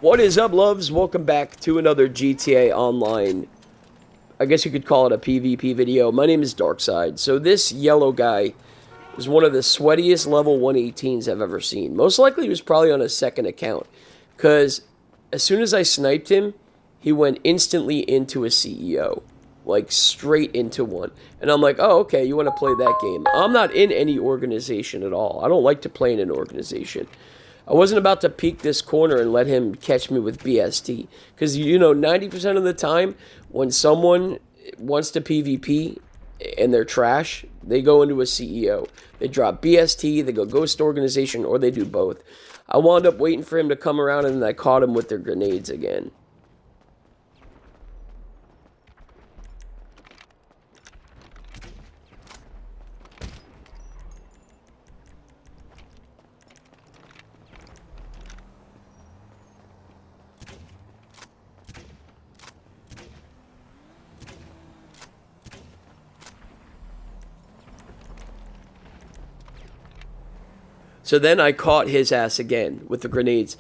What is up, loves? Welcome back to another GTA Online. I guess you could call it a PvP video. My name is Darkside. So this yellow guy is one of the sweatiest level 118s I've ever seen. Most likely he was probably on a second account. Because as soon as I sniped him, he went instantly into a CEO. Like, straight into one. And I'm like, oh, okay, you want to play that game. I'm not in any organization at all. I don't like to play in an organization. I wasn't about to peek this corner and let him catch me with BST. Because, 90% of the time, when someone wants to PvP and they're trash, they go into a CEO. They drop BST, they go Ghost Organization, or they do both. I wound up waiting for him to come around, and then I caught him with their grenades again. So then I caught his ass again with the grenades.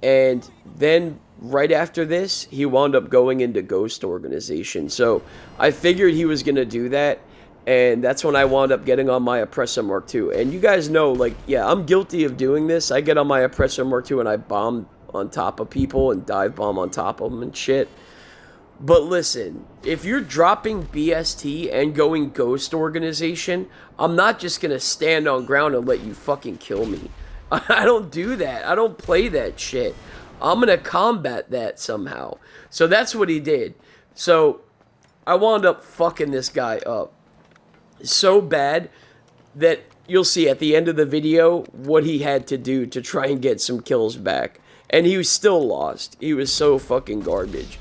And then right after this, he wound up going into Ghost Organization. So I figured he was going to do that. And that's when I wound up getting on my Oppressor Mark II. And you guys know, like, yeah, I'm guilty of doing this. I get on my Oppressor Mark II and I bomb on top of people and dive bomb on top of them and shit. But listen, if you're dropping BST and going Ghost Organization, I'm not just going to stand on ground and let you fucking kill me. I don't do that. I don't play that shit. I'm going to combat that somehow. So that's what he did. So I wound up fucking this guy up so bad that you'll see at the end of the video what he had to do to try and get some kills back. And he was still lost. He was so fucking garbage.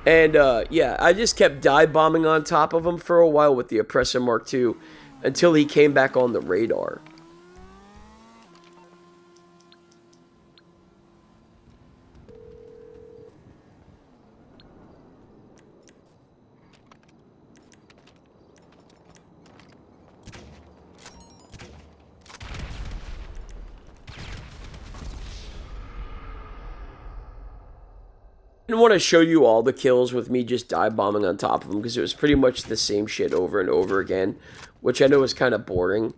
And, yeah, I just kept dive bombing on top of him for a while with the Oppressor Mark II until he came back on the radar. I didn't want to show you all the kills with me just dive bombing on top of him because it was pretty much the same shit over and over again, which I know is kind of boring.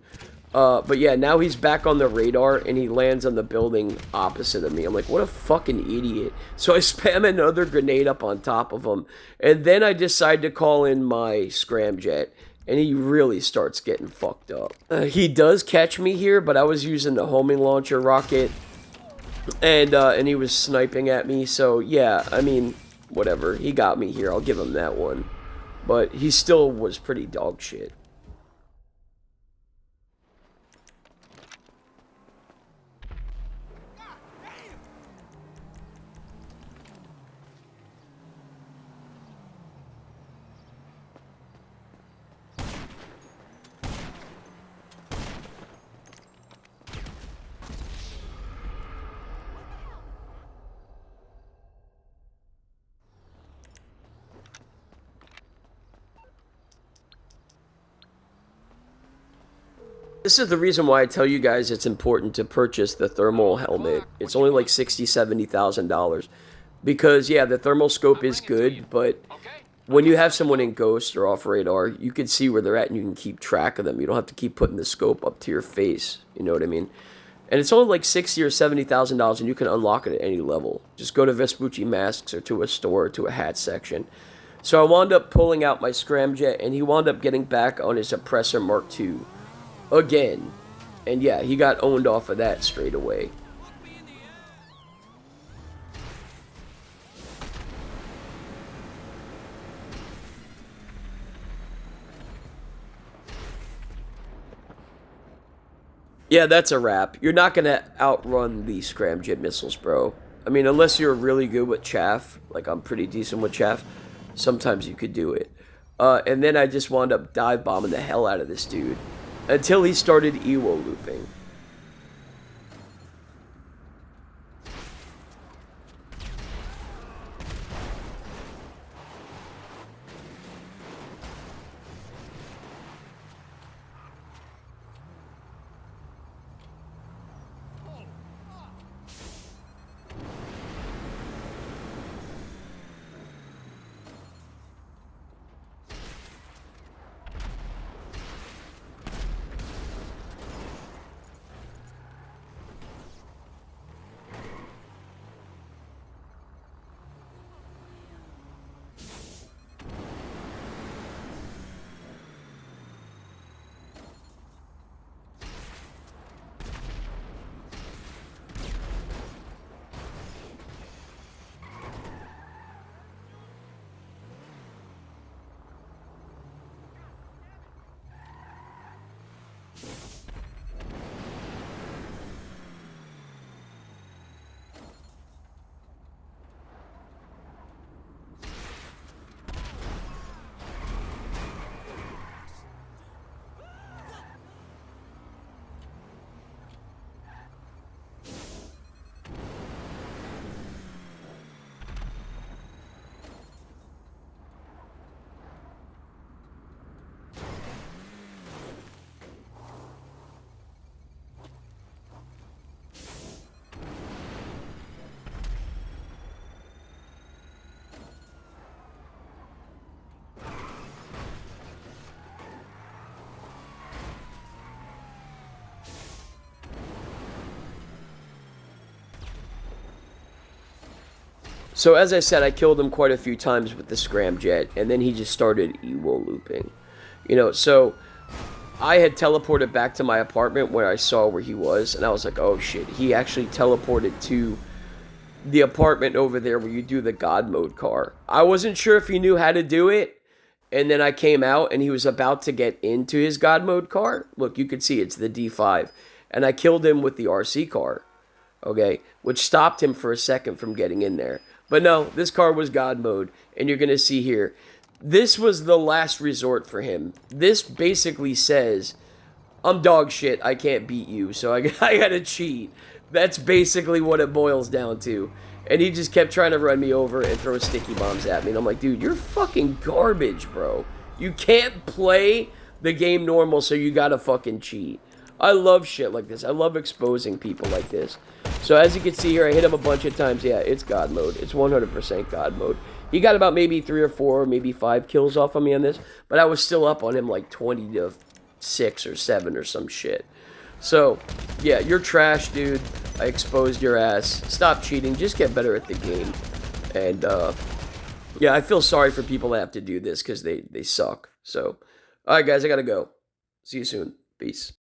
But yeah, now he's back on the radar and he lands on the building opposite of me. I'm like, what a fucking idiot. So I spam another grenade up on top of him, and then I decide to call in my scramjet, and he really starts getting fucked up. He does catch me here, but I was using the homing launcher rocket. And he was sniping at me, so yeah, I mean, whatever. He got me here, I'll give him that one. But he still was pretty dog shit. This is the reason why I tell you guys it's important to purchase the thermal helmet. It's only like $60,000, $70,000. Because, yeah, the thermal scope is good, but when you have someone in Ghost or off radar, you can see where they're at and you can keep track of them. You don't have to keep putting the scope up to your face. You know what I mean? And it's only like $60,000 or $70,000 and you can unlock it at any level. Just go to Vespucci Masks or to a store or to a hat section. So I wound up pulling out my scramjet and he wound up getting back on his Oppressor Mark II. Again. And yeah, he got owned off of that straight away. Yeah, that's a wrap. You're not going to outrun the scramjet missiles, bro. I mean, unless you're really good with chaff, like I'm pretty decent with chaff, sometimes you could do it. And then I just wound up dive bombing the hell out of this dude until he started EWO looping. So as I said, I killed him quite a few times with the scramjet, and then he just started Ewo looping. So I had teleported back to my apartment when I saw where he was, and I was like, oh shit, he actually teleported to the apartment over there where you do the God mode car. I wasn't sure if he knew how to do it, and then I came out and he was about to get into his God mode car. Look, you can see it's the D5, and I killed him with the RC car, okay, which stopped him for a second from getting in there. But no, this car was God mode, and you're going to see here, this was the last resort for him. This basically says, I'm dog shit, I can't beat you, so I gotta cheat. That's basically what it boils down to. And he just kept trying to run me over and throw sticky bombs at me. And I'm like, dude, you're fucking garbage, bro. You can't play the game normal, so you gotta fucking cheat. I love shit like this. I love exposing people like this. So as you can see here, I hit him a bunch of times. Yeah, it's God mode. It's 100% God mode. He got about maybe 3 or 4, maybe 5 kills off of me on this. But I was still up on him like 20 to 6 or 7 or some shit. So, yeah, you're trash, dude. I exposed your ass. Stop cheating. Just get better at the game. And, yeah, I feel sorry for people that have to do this because they suck. So, alright, guys, I gotta go. See you soon. Peace.